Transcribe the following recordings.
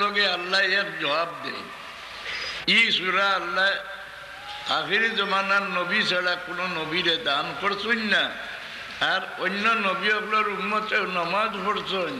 লগে আল্লাহ এর জবাব দেয়। ই সূরা আল্লাহ আখিরি জমানার নবী ছাড়া কোনো নবীরে দান করছেন না, আর অন্য নবীগুলোর উম্মতের নমাজ পড়ছেন।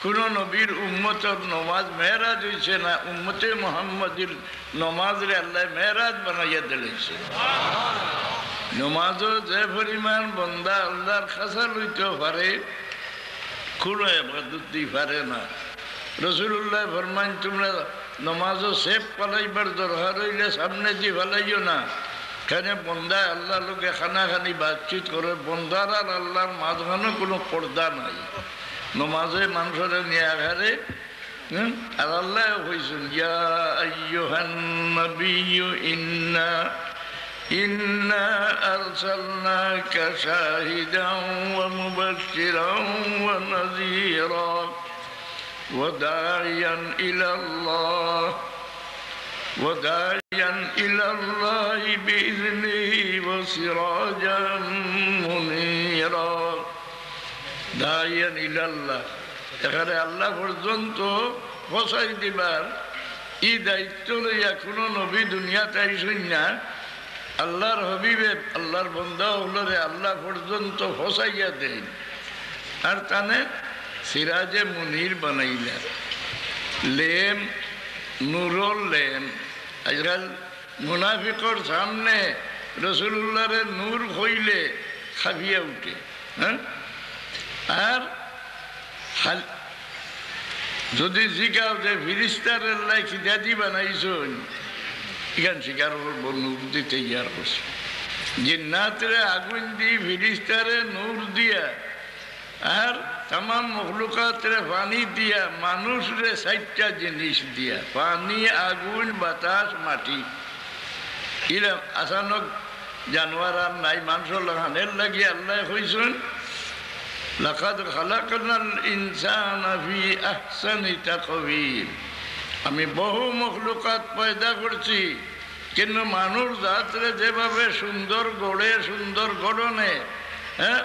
কোনো নবীর উম্মতের নমাজ মেহরাজ হয়েছে না, উম্মতে মুহাম্মদের নমাজরে আল্লাহ মেহরাজ বানাইয়া দিয়েছে। নমাজও যে পরিমাণ বন্দা আল্লাহর খাসা লইতেও পারে, কোনো ইবাদত দিতে পারে না। রাসূলুল্লাহ ফরমান, তোমরা নমাজও সেফ পালাইবার দরকার হইলে সামনে দিয়ে ফেলাইও না, কেন বন্দা আল্লাহ লোকে খানাখানি বাতচিত করে, বন্দার আর আল্লাহর মাঝখানে কোনো পর্দা নাই। নমাজে মানুষের নিয়ে আঘারে আর আল্লাহ হয়েছেন, ইয়া আইয়ুহান নাবিয়্যু ইন্না আরসালনাকা শাহিদান ওয়া মুবাশশিরান ওয়া নাযীরা ওয়া দা'iয়ান ইলাল্লাহি বিইذনিহি ওয়া সিরাজাম মুনীরা। দাইয়ান ইলাল্লাহ, এখানে আল্লাহ পর্যন্ত পৌঁছাই দিবার এই দায়িত্ব লইয়া কোনো নবী দুনিয়াতে আইসেন না। আল্লাহর হাবিবে আল্লাহর বন্দা হলরে আল্লাহ পর্যন্ত পৌঁছাইয়া দেন, আর তানে সিরাজে মুনির বানাইলেন, লেম নূরর লেম। আজকাল মুনাফিকর সামনে রাসূলুল্লাহরে নূর হইলে খাবিয়া উঠে। হ্যাঁ, আর যদি জিগাও যে ফিরিস্তারের লাই খিদাদি বানাইছেন, এখান শিকার করবো নূর দিতে ইয়ার করছে। জিন্নাতরে আগুন দিয়ে ফিরিস্তারে নূর দিয়া, আর তাম মখলুকাতরে পানি দিয়া, মানুষরে 4টা জিনিস দিয়া, পানি, আগুন, বাতাস, মাটি। এরা আচানক জানোয়ার আর নাই, মানুষের লাগানের লাগি আল্লাহ কইছেন, লাকাদ খালাকনাল ইনসানা ফি আহসানি তাকওয়িম। আমি বহু মখলুকাত পয়দা করছি, কিন্তু মানুষ জাতরে যেভাবে সুন্দর গড়ে, সুন্দর গড়নে, হ্যাঁ,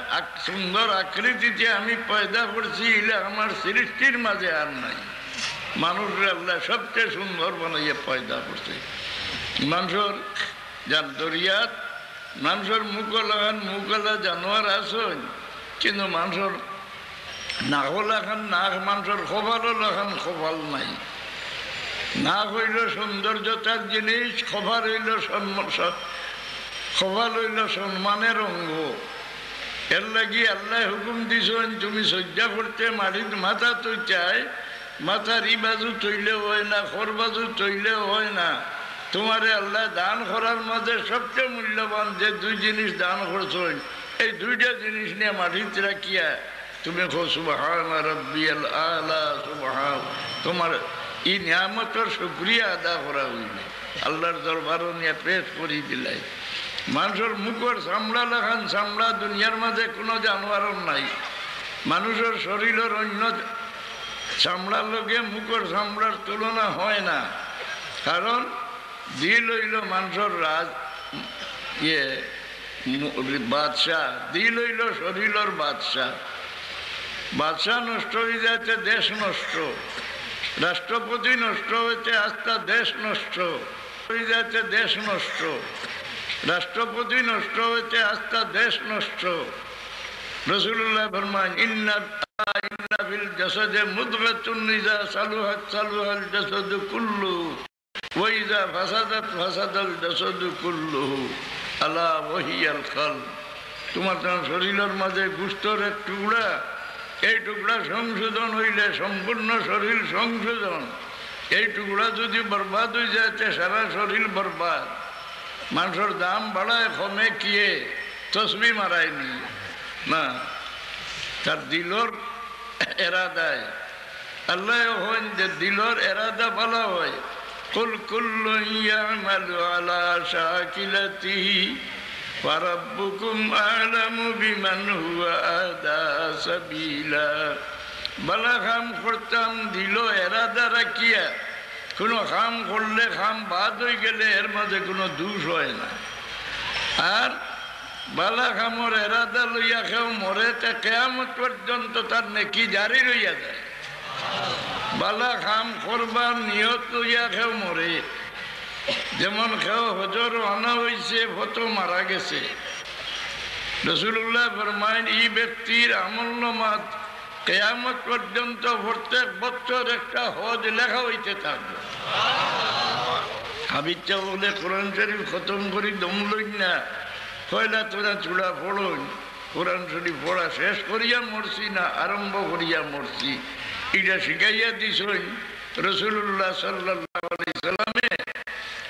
সুন্দর আকৃতিতে আমি পয়দা করছি, এলে আমার সৃষ্টির মাঝে আর নাই। মানুষের আল্লাহ সবচেয়ে সুন্দর বানাইয়া পয়দা করছে। মানুষের যার দরিয়াত মানুষের মুখলা জানোয়ার আসেন, কিন্তু মানুষের নাকলাখান নাক, মানুষের খোফারও লাখান খোফাল নাই। নাক হইল সৌন্দর্যতার জিনিস, খোফার হইল খোফাল হইল সম্মানের অঙ্গ। এর লাগি আল্লাহ হুকুম দিছেন, তুমি সজ্জা করতে মাটির মাথা তো চাই, মাথার ই বাজু তৈলেও হয় না, খর বাজু তৈলেও হয় না। তোমারে আল্লাহ দান করার মধ্যে সবচেয়ে মূল্যবান যে 2 জিনিস দান করছেন, এই 2টা জিনিস নিয়ে মাটিতে রাখিয়া তুমি খো সুবহান রাব্বিয়াল আলা। সুবহান, তোমার এই নিয়ামতের শুকরিয়া আদা করা হইলে আল্লাহর দরবারও নিয়ে পেশ করি দিলাই। মানুষের মুখের চামড়া লাখান চামড়া দুনিয়ার মাঝে কোনো জানোয়ারও নাই। মানুষের শরীরের অন্য চামড়ার লগে মুখের চামড়ার তুলনা হয় না, কারণ দিল হইল মানুষের রাজ বাদশাহ, দিল হইল শরীরের বাদশাহ। বাদশাহ নষ্ট হয়ে যাচ্ছে, দেশ নষ্ট। রাষ্ট্রপতি নষ্ট হইতে আস্তা দেশ নষ্ট হয়ে যাচ্ছে, দেশ নষ্ট। রাষ্ট্রপতি নষ্ট হইতে আস্তা দেশ নষ্ট। রাসূলুল্লাহ ফরমান, ইন্না ফিল জাসাদে মুদগাতুন ইযা সালুহাত সালুহাল জাসাদু কুল্লুহু ওয়া ইযা ফাসাদাত ফাসাদাল জাসাদু কুল্লুহু আলা ওয়াহিয়াল কলব। তোমার শরীরের মাঝে গোশতের এক টুকরা, এই টুকরা সংশোধন হইলে সম্পূর্ণ শরীর সংশোধন। এই টুকরা যদি বরবাদ হয়ে যাচ্ছে, সারা শরীর বরবাদ। মানুষের দাম বাড়ায় কমে কিয়ে তসবি মারায়নি না, তার দিলর এরাদায়। আল্লাহ হন যে দিলর এরাদা ভালো হয়। কুল কুল্লুন ইয়ামালু আলা শাকিলাতিহি ওয়া রাব্বুকুম আ'লামু বিমান হুয়া আহদা সাবিলা। বালা কাম করতাম দিল এরাদা রাখিয়া, কোনো কাম করলে কাম বাদ হয়ে গেলে এর মাঝে কোনো দোষ হয় না। আর বালা কামর এরাদা লইয়া কেউ মরে, তা কিয়ামত পর্যন্ত তার নেকি জারি রইয়া যায়। বালা খাম করবার নিয়ত লইয়া খেও মরে, যেমন খেও হজর আনা হয়েছে ভত মারা গেছে। রাসূলুল্লাহ ফরমায়েন এই ব্যক্তির আমলনামাত কিয়ামত পর্যন্ত প্রত্যেক বছর একটা হজ লেখা হইতে থাকবে। হাবিচ্ছা বলে কোরআন শরীফ খতম করি দম লই না, কয়লা তোরা চূড়া পড়ুন, কোরআন শরীফ পড়া শেষ করিয়া মরছি না আরম্ভ করিয়া মরছি, এটা শিখাইয়া দিছই রাসূলুল্লাহ সাল্লাল্লাহু আলাইহি সাল্লামে।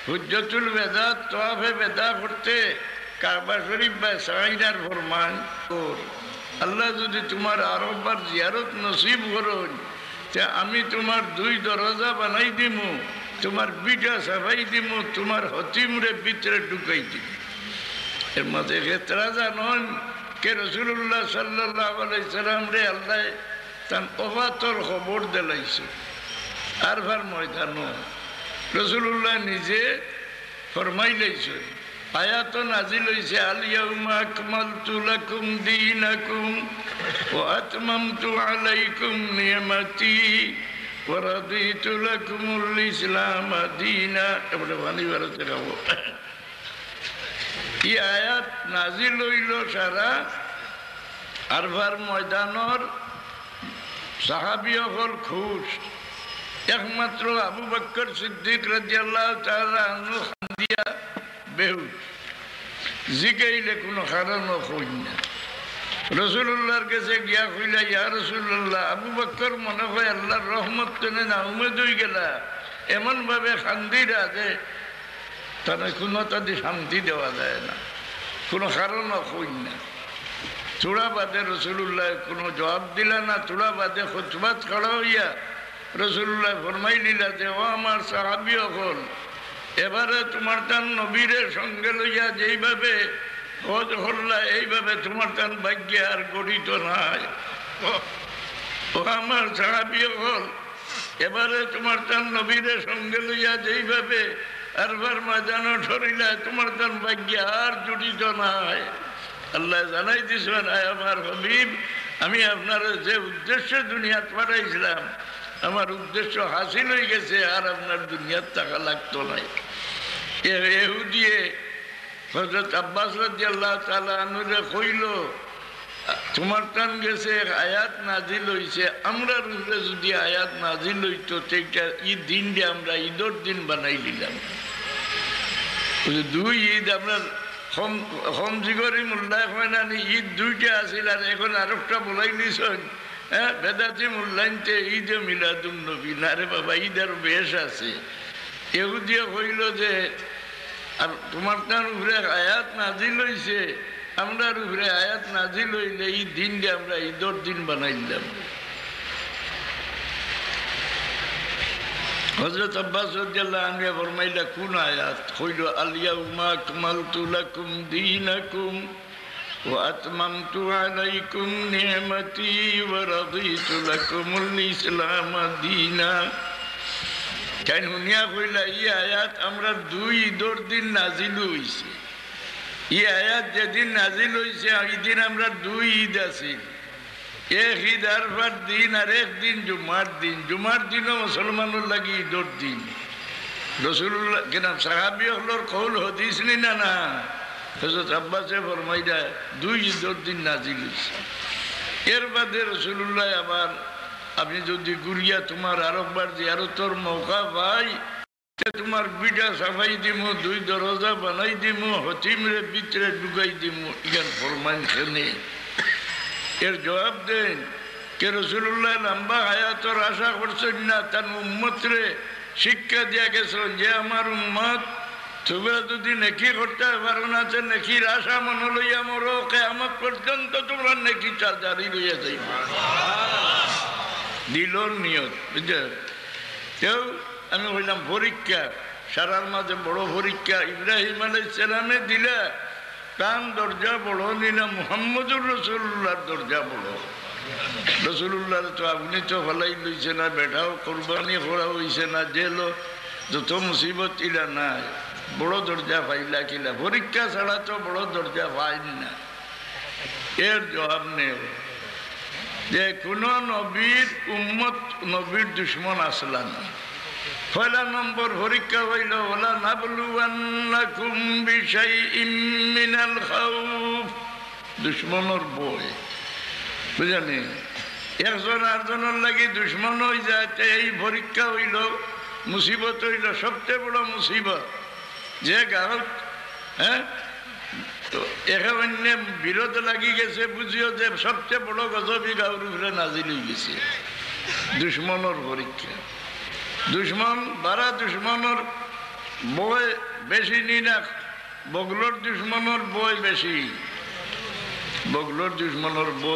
হুজ্জতুল বেদাত তওয়াফে বেদা করতে কাবা শরীফ বা সাইনার ফরমান, আল্লাহ যদি তোমার আরববার জিয়ারত নসিব করুন, আমি তোমার 2 দরজা বানাই দিমু, তোমার বিটা সাফাই দিমু, তোমার হতিমরে ভিতরে ঢুকাই দিব। এর মধ্যে ক্ষেত্রা জানন কে রাসূলুল্লাহ সাল্লাল্লাহু আলাইহি সাল্লাম রে আল্লাহ তান অবাতর খবর দিলাইছে। আরফার ময়দান রাসূলুল্লাহ নিজে ফরমাইলাইছে, আয়াত নাজিল হইছে আল ইয়াউমা আকমালতু লাকুম দীনাকুম ওয়া আতমামতু আলাইকুম নি'মাতি ওয়া রাদিতু লাকুমুল ইসলাম দীনা। এবারে বাণী বাড়াতে যাবো। এই আয়াত নাজিল হইল সারা আরফার ময়দানর সাহাবীসকল খুশ, একমাত্র আবু বকর সিদ্দিক রাদিয়াল্লাহু তাআলা আনহু খান্দিয়া বেহুশ, জিগাইলে কোনো কারণও কই না। রাসূলুল্লাহর কাছে গিয়া কইলা, ইয়া রাসূলুল্লাহ, আবু বকর মনে হয় আল্লাহর রহমত তেনে না উমেদ হয়ে গেলা, এমন ভাবে খান্দিরা যে তারা কোনো তাদের শান্তি দেওয়া যায় না, কোনো কারণও কই না। চূড়া বাদে রাসূলুল্লাহ কোনো জবাব দিলা না, চূড়া বাদে খুতবাত খড়া হইয়া রাসূলুল্লাহ ফরমাই দিলা যে ও আমার সাহাবী হল, এবারে তোমার তান নবীরের সঙ্গে লইয়া যেইভাবে হজ হল্লা এইভাবে তোমার তান ভাগ্যে আর গঠিত নাই। ও আমার সাহাবী হল, এবারে তোমার তান নবীরের সঙ্গে লইয়া যেইভাবে আরফার ময়দানে ঠরিলা তোমার তান ভাগ্যে আর জুটিত নাই। আল্লাহ জানাই দিছেন, আয় আমার হাবিব, আমি আপনার যে উদ্দেশ্যে দুনিয়াত পাঠাইছিলাম আমার উদ্দেশ্য হাসিল হয়ে গেছে, আর আপনার দুনিয়ার টাকা লাগতো নাই। ইহুদিয়ে হযরত আব্বাস রাদিয়াল্লাহু তাআলা আনহুরে কইল, তোমার টান গেছে আয়াত নাজিল হইছে, আমরা রূপে যদি আয়াত নাজিল হইতো সেইটা ঈদ দিন দিয়ে আমরা ঈদের দিন বানাই নিলাম। 2 ঈদ আমরা হমজিগরি মোল্লায় হয় না, ঈদ 2টা আসিল, আর এখন আরেকটা বলাই নিছেন। হ্যাঁ, বেদাতি মূল্যায়নতে ঈদে মিলাদুন নবী না রে বাবা, ঈদের বেশ আছে। ইহুদিয়া কইল যে তোমার তার উপরে আয়াত নাজিল হইছে, আমরা উপরে আয়াত নাজিল হইলে এই দিন দিয়ে আমরা ঈদের দিন বানাই দিলাম। হযরত আব্বাস রাদিয়াল্লাহু আনহু ফরমাইলা, কোন আয়াত? কইল আল ইয়াউমা আকমালতু লাকুম দীনাকুম ওয়া আতমামতু আলাইকুম নি'মাতি ওয়া রাদিতু লাকুমুল ইসলাম দীনা। কেন হুনিয়া কইলা এই আয়াত আমরা 2 ঈদের দিন নাজিল হইছে। এই আয়াত যেদিন নাজিল হইছে এই দিন আমরা 2 ঈদ আছি, এক ঈদ আরফার দিন আর একদিন জুমার দিন। জুমার দিনও মুসলমানের লাগি ঈদের দিন। রাসূলুল্লাহ কেন সাহাবী হলোর কৌল হাদিস নি না না, হযরত আব্বাসে ফরমাইলা 2 ঈদের দিন নাজিল হইছে। এর বাদে রাসূলুল্লাহ আবার আপনি যদি গুরিয়া তোমার আরেকবার জিয়ারতের মৌকা পাই, তোমার বিটা সাফাই দিমু, 2 দরজা বানাই দিমু, হতিমরে ভিতরে ঢুকাই দিমু, ইগান ফরমান খেনে। এর জবাব দেন কে রাসূলুল্লাহ লম্বা হায়াতের আশা করছেন না, তার উম্মতরে শিক্ষা দিয়া গেছেন যে আমার উম্মত তোমরা যদি নেকি করতে পারো না, নেকির আশা মনে লইয়া মরো, কিয়ামত পর্যন্ত তোমরা নেকিটা জারি লইয়া যাইবা। দিলর নিয়ত বুঝলে। কেউ আমি বললাম পরীক্ষা, সারার মাঝে বড় পরীক্ষা। ইব্রাহিম আলাইহিস সালামে দিলা তার দরজা বড় নিনা, মুহাম্মদুর রাসূলুল্লাহর দরজা বড়। রাসূলুল্লাহ তো আপনি তো ভালাই লইছে না, বেটাও কোরবানি করা হইছে না, জেলো যত মুসিবত ইলা নাই, বড় দরজা পাইলা কিলা? পরীক্ষা ছাড়া তো বড় দরজা পাইনি না। এর জবাব নেই। যে কোন নবীর উম্মত নবীর দুশ্মন আসলা না। পয়লা নম্বর পরীক্ষা হইল ওলা নাবলুয়ান্নাকুম বিশাইইম মিনাল খাউফ, দুশ্মনের বই, বুঝানি? একজন আরেকজনের লাগি দুশ্মন হয়ে যায়। এই পরীক্ষা হইল, মুসিবত হইল, সবচেয়ে বড় মুসিবত যে গাঁত, হ্যাঁ, তো এখানে বিরোধ লাগি গেছে, বুঝিও যে সবচেয়ে বড় গজবি গাঁর উপরে নাজিল হয়ে গেছে। দুশ্মনের পরীক্ষা, দুশ্মন বারা দুশ্মনের বই বেশি নি না, বগলোর দুশ্মনের বই বেশি, বগলোর দুশ্মনের বই